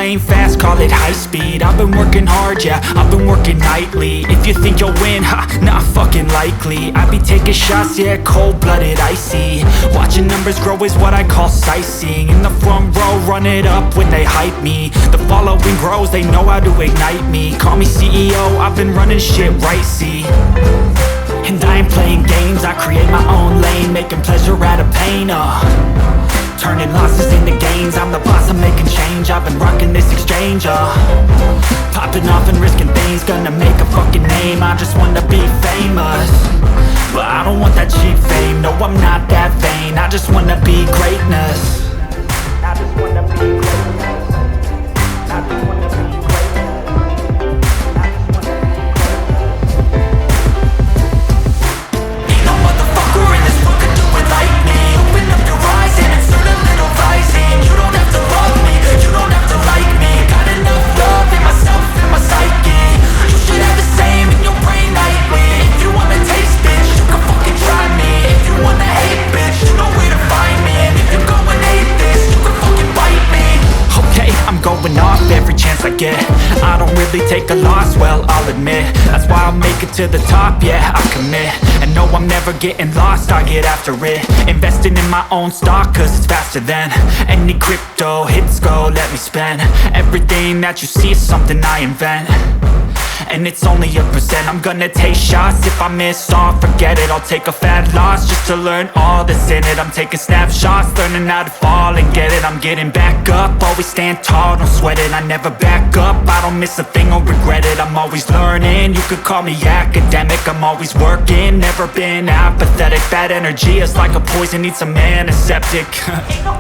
playing fast, call it high speed. I've been working hard, yeah, I've been working nightly. If you think you'll win, ha, not fucking likely. I be taking shots, yeah, cold-blooded, icy. Watching numbers grow is what I call sightseeing. In the front row, run it up when they hype me. The following grows, they know how to ignite me. Call me CEO, I've been running shit right, see. And I ain't playing games, I create my own lane, making pleasure out of pain, turning losses into gains. I'm the boss, I'm making change. I've been rocking this exchange, popping off and risking things. Gonna make a fucking name, I just wanna be famous. But I don't want that cheap fame, no I'm not that vain. I just wanna be greatness. I just wanna be greatness. I just wanna be greatness. Ain't no motherfucker in this world could do it like me. Open up your eyes and insert a little rising. You don't have to love me, you don't have to like me. Got enough love in myself and my psyche. You should have the same in your brain nightly. If you wanna taste, bitch, you can fucking try me. If you wanna hate, bitch, you know where to find me. And if you're going hate this, you can fucking bite me. Okay, I'm going off every chance I get. I don't really take a loss, well, I'll admit. That's why I'll make it to the top, yeah, I commit. And no, I'm never getting lost, I get after it. Investing in my own stock, cause it's faster than any crypto hits go, let me spend. Everything that you see is something I invent. And it's only a percent. I'm gonna take shots. If I miss all, forget it. I'll take a fat loss just to learn all that's in it. I'm taking snapshots, learning how to fall and get it. I'm getting back up, always stand tall, don't sweat it. I never back up, I don't miss a thing or regret it. I'm always learning, you could call me academic. I'm always working, never been apathetic. Bad energy is like a poison, needs some antiseptic. Ain't no